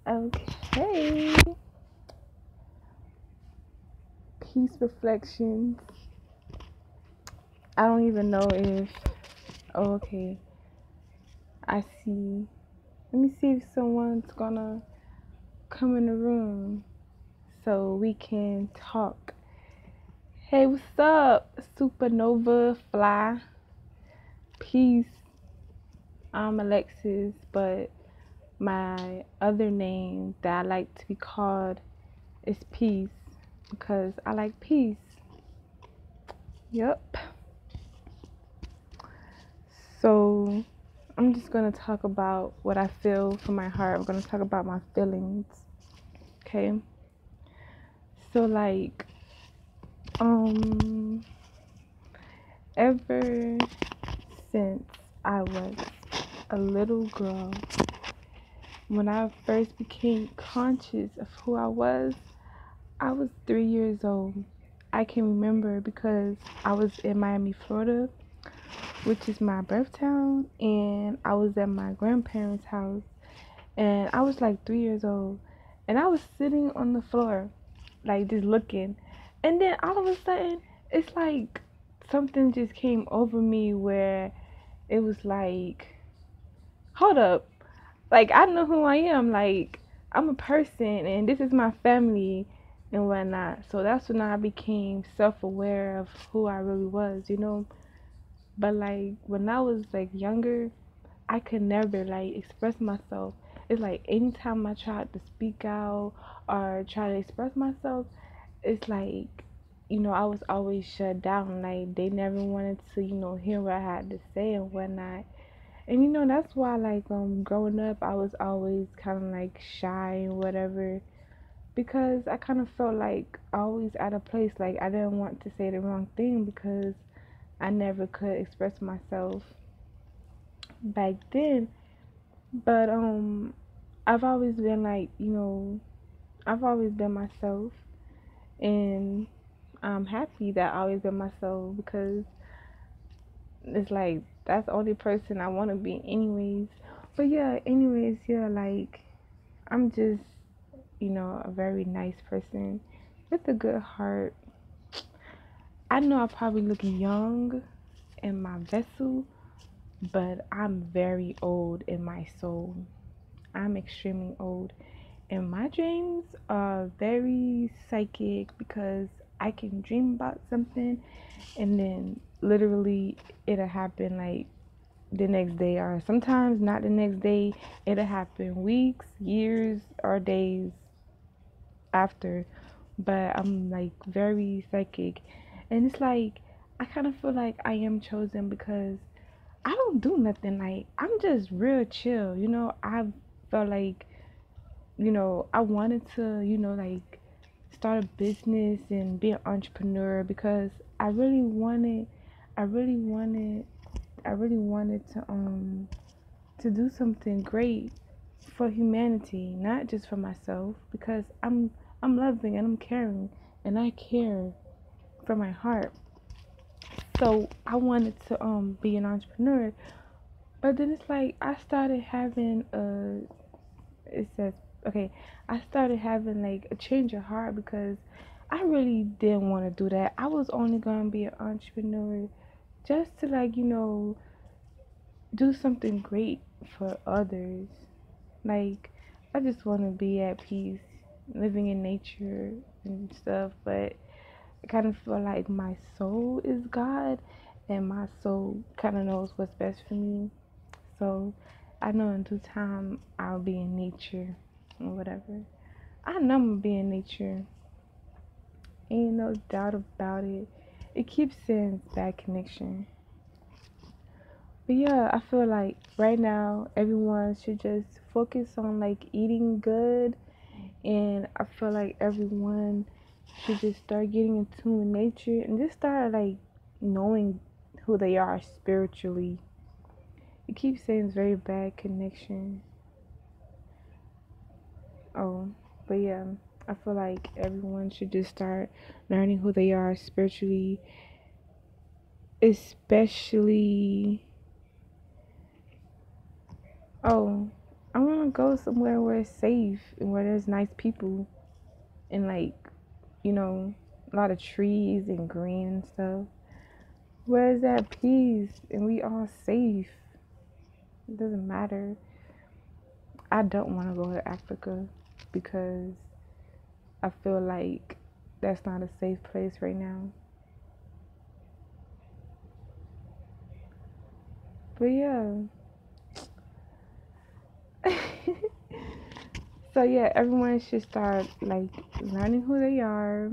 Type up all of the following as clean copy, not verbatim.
Okay. Peace reflections. I don't even know if. Oh, okay. I see. Let me see if someone's gonna come in the room so we can talk. Hey, what's up? Supernova Fly. Peace. I'm Alexis, but my other name that I like to be called is Peace because I like peace. Yep. So I'm just gonna talk about what I feel from my heart. I'm gonna talk about my feelings. Okay. So like, um, ever since I was a little girl, when I first became conscious of who I was 3 years old. I can remember because I was in Miami, Florida, which is my birth town, and I was at my grandparents' house, and I was like 3 years old, and I was sitting on the floor, like just looking, and then all of a sudden, it's like something just came over me where it was like, hold up, like I know who I am, like I'm a person, and this is my family and whatnot. So that's when I became self-aware of who I really was. But like when I was like younger, I could never like express myself. It's like anytime I tried to speak out or try to express myself, it's like, I was always shut down. Like they never wanted to, hear what I had to say and whatnot. And that's why like growing up I was always kind of like shy and whatever because I kind of felt like always out of place. Like I didn't want to say the wrong thing because I never could express myself back then. But I've always been like, I've always been myself, and I'm happy that I always been myself because it's like that's the only person I want to be anyways. But yeah, anyways, yeah, like I'm just, a very nice person with a good heart. I know I probably look young in my vessel, but I'm very old in my soul. I'm extremely old. And my dreams are very psychic because I can dream about something and then literally it'll happen like the next day, or sometimes not the next day. It'll happen weeks, years, or days after. But I'm like very psychic, and it's like I kind of feel like I am chosen because I don't do nothing. Like I'm just real chill. I felt like, I wanted to, like start a business and be an entrepreneur because I really wanted, I really wanted, I really wanted to do something great for humanity, not just for myself, because I'm loving and I'm caring and I care from my heart. So I wanted to be an entrepreneur, but then it's like I started having it says okay, I started having like a change of heart because I really didn't want to do that. I was only gonna be an entrepreneur just to like, do something great for others. Like, I just want to be at peace, living in nature and stuff. But I kind of feel like my soul is God, and my soul kind of knows what's best for me. So I know in due time I'll be in nature or whatever. I know I'm gonna be in nature. Ain't no doubt about it. It keeps saying bad connection. But yeah, I feel like right now everyone should just focus on like eating good, and I feel like everyone should just start getting in tune with nature and just start like knowing who they are spiritually. It keeps saying it's very bad connection. Oh, but yeah, I feel like everyone should just start learning who they are spiritually, especially. Oh, I want to go somewhere where it's safe and where there's nice people and like, you know, a lot of trees and green and stuff. Where is that peace and we all safe? It doesn't matter. I don't want to go to Africa because I feel like that's not a safe place right now. But yeah. So yeah, everyone should start like learning who they are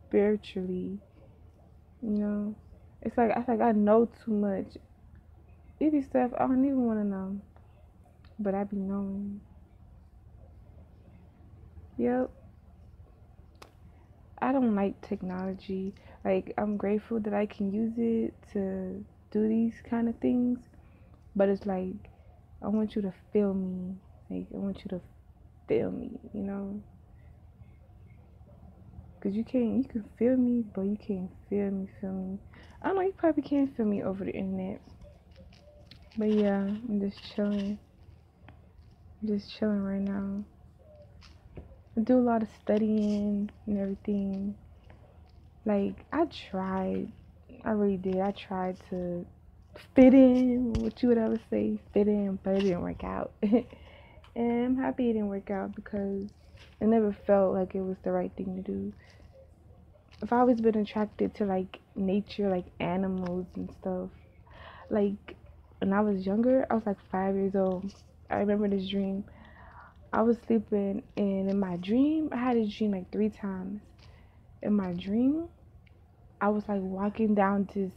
spiritually. You know, it's like I feel like I know too much. It be stuff I don't even want to know, but I be knowing. Yep, I don't like technology. Like I'm grateful that I can use it to do these kind of things, but it's like I want you to feel me. Like I want you to feel me. You know, cause you can feel me, but you can't feel me. Feel me. I don't know. You probably can't feel me over the internet, but yeah, I'm just chilling. I'm just chilling right now. I do a lot of studying and everything. Like I really did. I tried to fit in, what you would ever say, fit in, but it didn't work out. And I'm happy it didn't work out because it never felt like it was the right thing to do. I've always been attracted to like nature, like animals and stuff. Like when I was younger, I was like 5 years old. I remember this dream. I was sleeping, and in my dream, I had this dream like 3 times. In my dream, I was like walking down this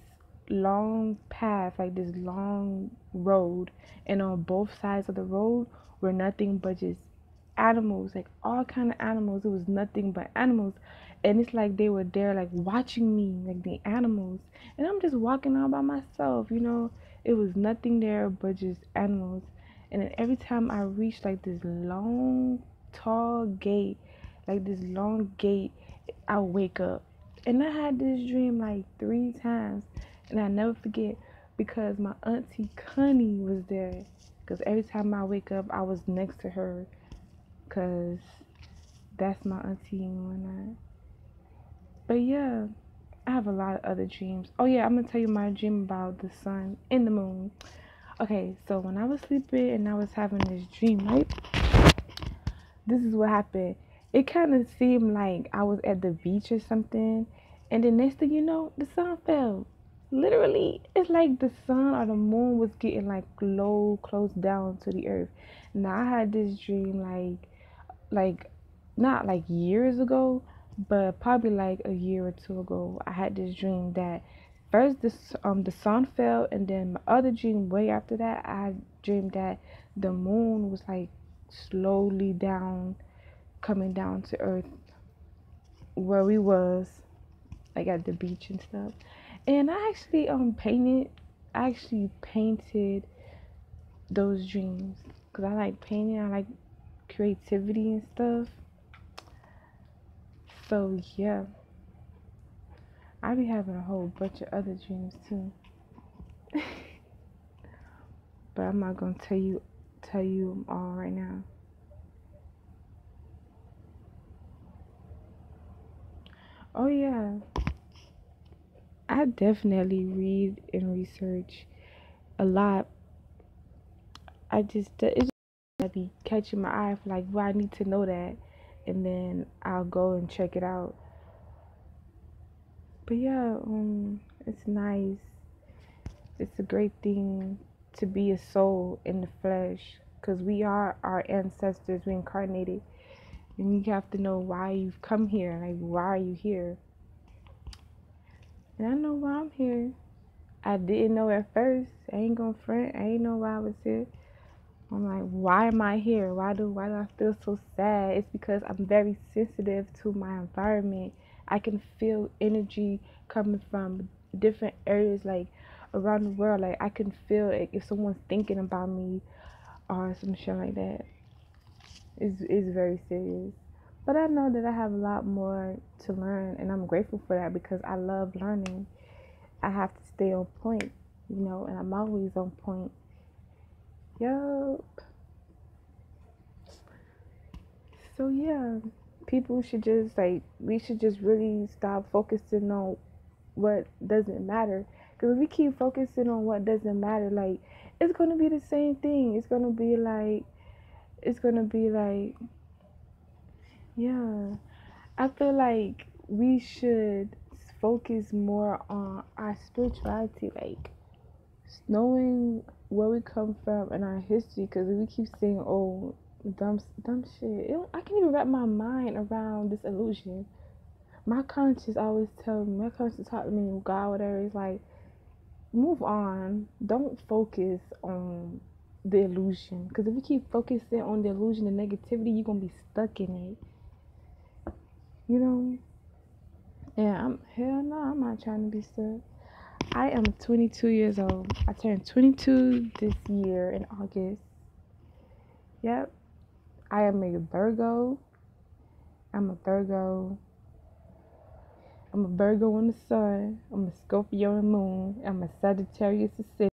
long path, like this long road, and on both sides of the road were nothing but just animals, like all kind of animals. It was nothing but animals, and it's like they were there, like watching me, like the animals, and I'm just walking all by myself. You know, it was nothing there but just animals, and then every time I reached like this long, tall gate, like this long gate, I wake up. And I had this dream like 3 times, and I never forget because my auntie Connie was there. Because every time I wake up, I was next to her, because that's my auntie and whatnot. But yeah, I have a lot of other dreams. Oh yeah, I'm gonna tell you my dream about the sun and the moon. Okay, so when I was sleeping and I was having this dream, right? This is what happened. It kind of seemed like I was at the beach or something, and the next thing you know, the sun fell. Literally, it's like the sun or the moon was getting like low, close down to the earth. Now I had this dream like not like years ago, but probably like a year or two ago. I had this dream that first the sun fell, and then my other dream way after that, I dreamed that the moon was like slowly down, coming down to earth where we was, like at the beach and stuff. And I actually painted those dreams because I like painting. I like creativity and stuff. So yeah, I be having a whole bunch of other dreams too. But I'm not gonna tell you them all right now. Oh yeah, I definitely read and research a lot. It just be catching my eye for like, well, I need to know that, and then I'll go and check it out. But yeah, it's nice. It's a great thing to be a soul in the flesh, because we are our ancestors reincarnated, and you have to know why you've come here. Like, why are you here? And I know why I'm here. I didn't know at first. I ain't gonna front. I ain't know why I was here. I'm like, why am I here? Why do I feel so sad? It's because I'm very sensitive to my environment. I can feel energy coming from different areas, like around the world. Like I can feel it if someone's thinking about me or some shit like that. It's very serious. But I know that I have a lot more to learn, and I'm grateful for that because I love learning. I have to stay on point, and I'm always on point. Yup. So yeah, people should just like we should just really stop focusing on what doesn't matter. Because if we keep focusing on what doesn't matter, like it's gonna be the same thing. It's gonna be like yeah. I feel like we should focus more on our spirituality, like knowing where we come from and our history. Because we keep saying, "Oh, dumb shit," I can't even wrap my mind around this illusion. My conscience always tell me, my conscience taught me, God, whatever. It's like, move on. Don't focus on the illusion. Because if you keep focusing on the illusion and negativity, you're gonna be stuck in it. You know. Yeah, hell no, I'm not trying to be stuck. I am 22 years old. I turned 22 this year in August. Yep. I am a Virgo. I'm a Virgo. I'm a Virgo on the sun. I'm a Scorpio on the moon. I'm a Sagittarius ascendant.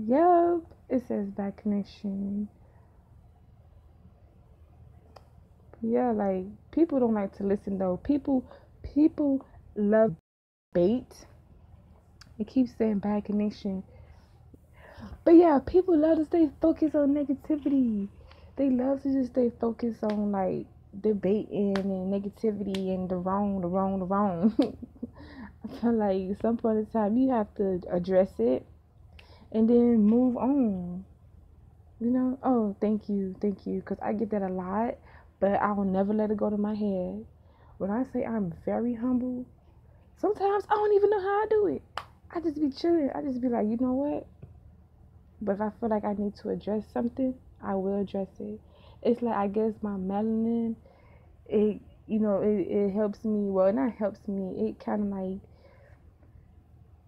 Yep. It says bad connection. Yeah, like people don't like to listen though. People love bait. It keeps saying bad connection. But yeah, people love to stay focused on negativity. They love to just stay focused on like debating and negativity and the wrong. I feel like at some point in time you have to address it and then move on. You know? Oh, thank you. Because I get that a lot, but I will never let it go to my head. When I say I'm very humble, sometimes I don't even know how I do it. I just be chilling. I just be like, you know what? But if I feel like I need to address something, I will address it. It's like I guess my melanin, it it helps me. Well, not helps me. It kind of like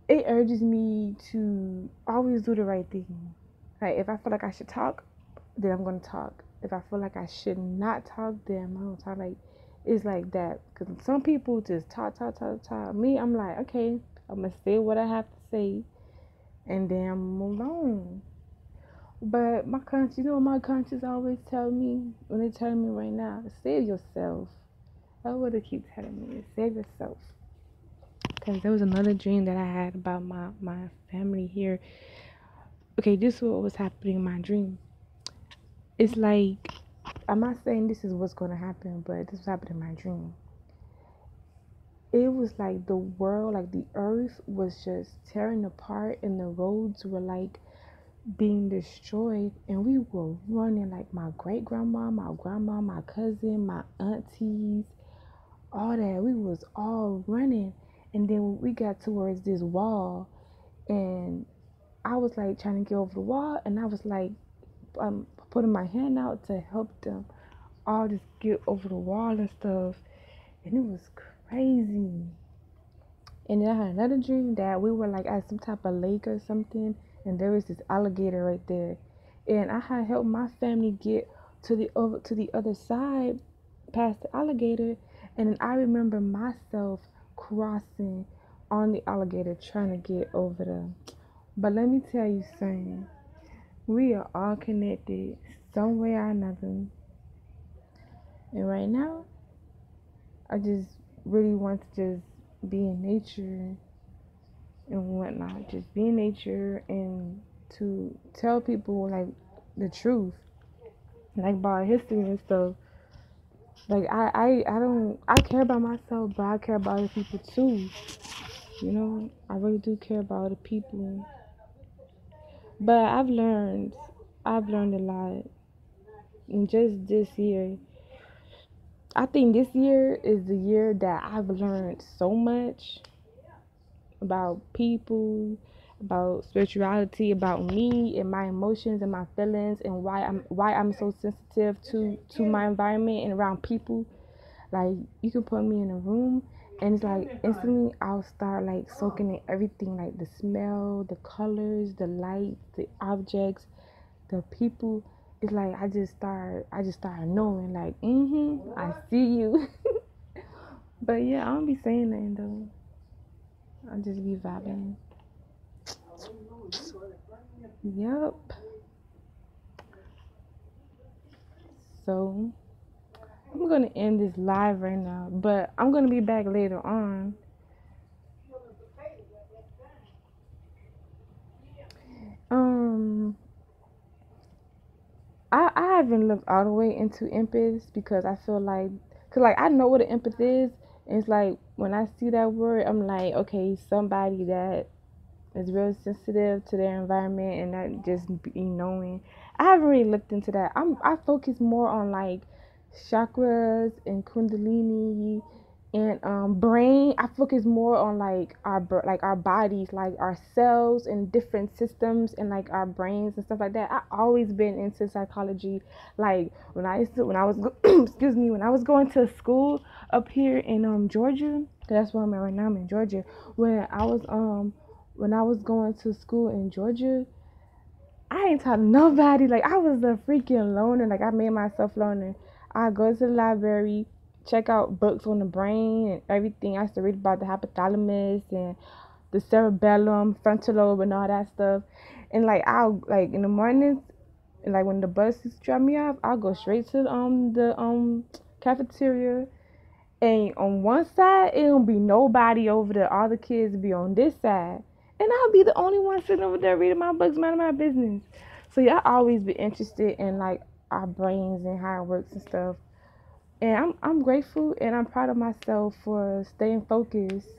it urges me to always do the right thing. Like if I feel like I should talk, then I'm gonna talk. If I feel like I should not talk, then I'm gonna talk. Like it's like that. Cause some people just talk. Me, I'm like, okay, I'm gonna say what I have to say, and then move on. But my conscience, you know what my conscience always tell me? When they tell me right now, save yourself. That's what they keep telling me, save yourself. Because there was another dream that I had about my family here. Okay, this is what was happening in my dream. It's like, I'm not saying this is what's going to happen, but this was happening in my dream. It was like the world, like the earth was just tearing apart and the roads were like being destroyed, and we were running like my great grandma, my grandma, my cousin, my aunties, all that. We was all running, and then we got towards this wall, and I was like trying to get over the wall, and I was like putting my hand out to help them all just get over the wall and stuff, and it was crazy. And then I had another dream that we were like at some type of lake or something, and there was this alligator right there. And I had helped my family get to the other side past the alligator, and then I remember myself crossing on the alligator trying to get over there. But let me tell you something. We are all connected some way or another. And right now, I just really want to just be in nature and whatnot. Just be in nature and to tell people like the truth, like about history and stuff. Like I care about myself, but I care about other people too. You know, I really do care about other people. But I've learned a lot. And just this year, I think this year is the year that I've learned so much about people, about spirituality, about me and my emotions and my feelings, and why I'm so sensitive to my environment and around people. Like you can put me in a room and it's like instantly I'll start like soaking in everything, like the smell, the colors, the light, the objects, the people. It's like I just start knowing like I see you. But yeah, I don't be saying nothing though. I just be vibing. Yep. So I'm gonna end this live right now, but I'm gonna be back later on. Um, I haven't looked all the way into empaths because I feel like, cause like I know what an empath is, and it's like when I see that word, I'm like, okay, somebody that is real sensitive to their environment and not just be knowing. I haven't really looked into that. I focus more on like chakras and kundalini and brain. I focus more on like our bodies, like our cells and different systems and like our brains and stuff like that. I always been into psychology. Like when I was excuse me, when I was going to school up here in Georgia, 'cause that's where I'm at right now. I'm in Georgia. When I was going to school in Georgia, I ain't taught nobody. Like I was a freaking loner. Like I made myself loner. I go to the library, check out books on the brain and everything. I used to read about the hypothalamus and the cerebellum, frontal lobe, and all that stuff. And like I'll like in the mornings, and like when the buses drop me off, I'll go straight to the cafeteria. And on one side, it don't be nobody over there. All the kids be on this side. And I'll be the only one sitting over there reading my books, minding my business. So yeah, I always be interested in like our brains and how it works and stuff. And I'm grateful and I'm proud of myself for staying focused.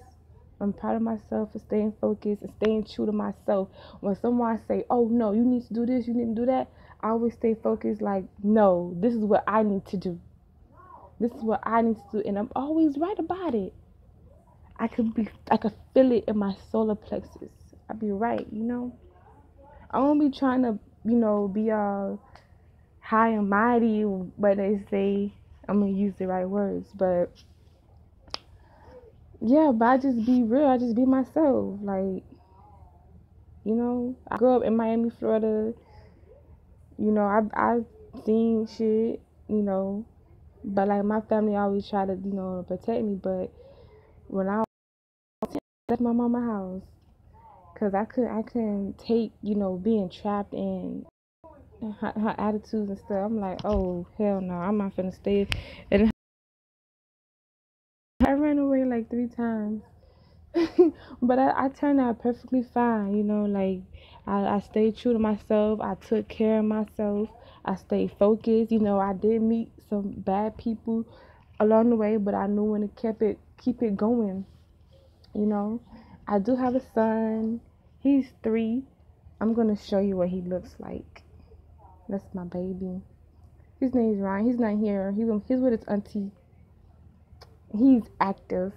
I'm proud of myself for staying focused and staying true to myself. When someone say, "Oh no, you need to do this, you need to do that," I always stay focused. Like, no, this is what I need to do. This is what I need to do, and I'm always right about it. I could feel it in my solar plexus. I be right, you know. I don't be trying to, be all high and mighty, but they say I'm gonna use the right words. But yeah, but I just be real. I just be myself. Like, I grew up in Miami, Florida. I seen shit. You know, but like my family always try to, protect me. But when I left my mama house, cause I couldn't take, being trapped in her attitudes and stuff. I'm like, oh hell no, I'm not finna stay. And I ran away like 3 times, but I turned out perfectly fine. Like I stayed true to myself. I took care of myself. I stayed focused. I did meet some bad people along the way, but I knew when to keep it going. You know, I do have a son. He's 3. I'm gonna show you what he looks like. That's my baby. His name's Ryan. He's not here. He's with his auntie. He's active.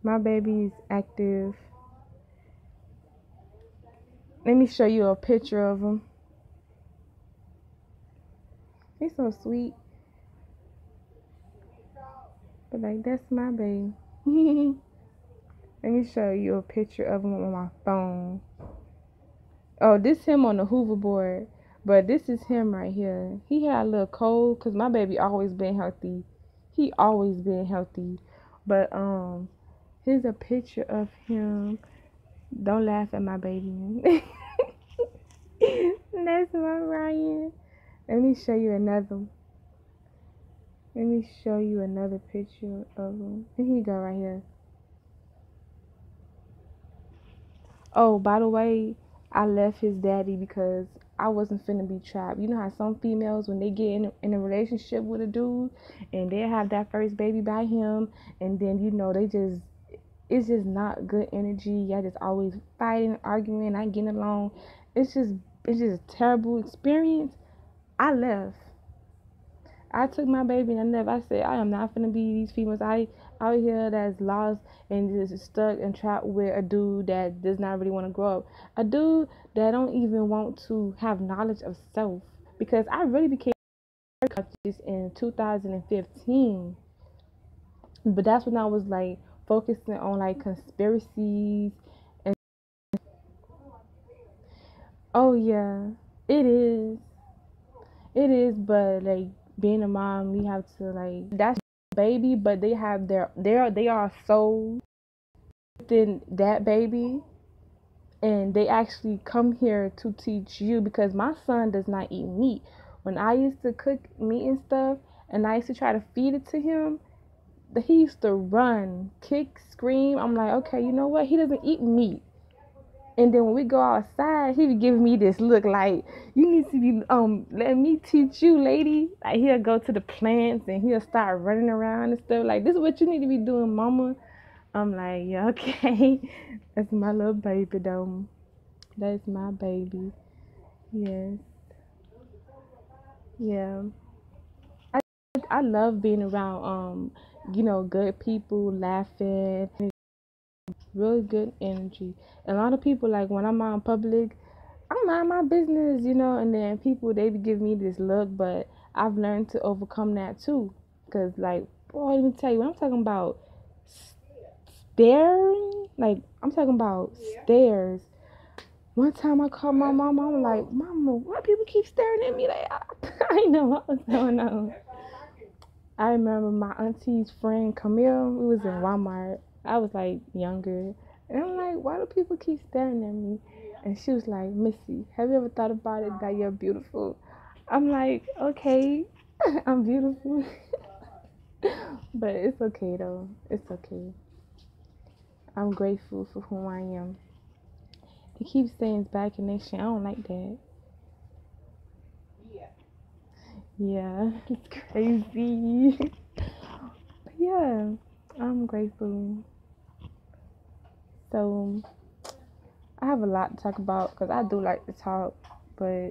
My baby's active. Let me show you a picture of him. He's so sweet. But like that's my baby. Let me show you a picture of him on my phone. Oh, this him on the hoverboard. But this is him right here. He had a little cold because my baby always been healthy. He always been healthy. But here's a picture of him. Don't laugh at my baby. That's my Ryan. Let me show you another. Let me show you another picture of him. Here you go right here. Oh, by the way, I left his daddy because I wasn't finna be trapped. You know how some females, when they get in a relationship with a dude and they have that first baby by him, and then it's just not good energy. Y'all just always fighting, arguing, not getting along. It's just a terrible experience. I left. I took my baby and I left. I said, I am not gonna be these females out here that's lost and just stuck and trapped with a dude that does not really want to grow up. A dude that don't even want to have knowledge of self. Because I really became conscious in 2015. But that's when I was like focusing on like conspiracies and oh yeah, it is. It is, but like being a mom, you have to like that's baby, but they have they are souls within that baby, And they actually come here to teach you, because my son does not eat meat. When I used to cook meat and stuff, and I used to try to feed it to him, he used to run, kick, scream. I'm like, okay, you know what? He doesn't eat meat. And then when we go outside, he be giving me this look like, you need to be let me teach you, lady. Like, he'll go to the plants and he'll start running around and stuff. Like, this is what you need to be doing, mama. I'm like, yeah, okay. That's my little baby, though. That's my baby. Yes. Yeah. I love being around good people, laughing, really good energy. A lot of people, like, when I'm out in public, I mind my business, and then people, they be giving me this look, but I've learned to overcome that too. Cause, like, boy, let me tell you, when I'm talking about staring, like, I'm talking about stares. One time I called my mom, I'm like, Mama, why people keep staring at me? Like, I didn't know what was going on. I remember my auntie's friend Camille, we was in Walmart. I was like younger. And I'm like, why do people keep staring at me? And she was like, Missy, have you ever thought about it that you're beautiful? I'm like, okay, I'm beautiful. But it's okay though. It's okay. I'm grateful for who I am. It keeps saying it's bad connection. I don't like that. Yeah, it's crazy. But yeah, I'm grateful. So I have a lot to talk about because I do like to talk, but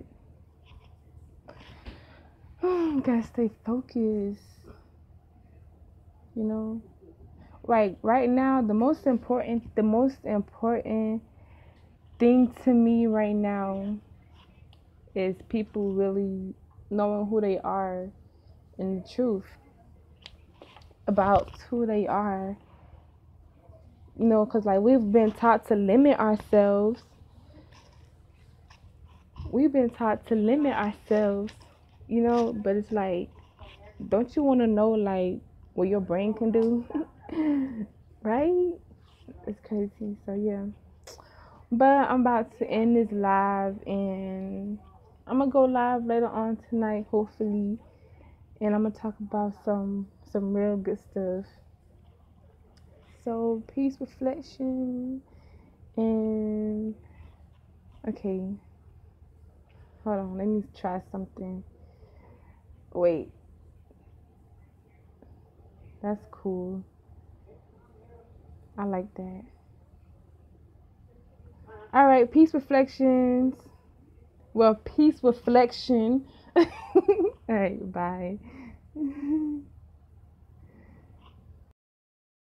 gotta stay focused. You know, right now, the most important thing to me right now is people really knowing who they are and the truth about who they are. Because, like, we've been taught to limit ourselves. But it's like, don't you want to know, like, what your brain can do? Right? It's crazy. So, yeah. But I'm about to end this live, and I'm going to go live later on tonight, hopefully. And I'm going to talk about some real good stuff. So, peace, reflection, and okay, hold on, let me try something. Wait, that's cool. I like that. All right, peace, reflections. Well, peace, reflection. All right, bye.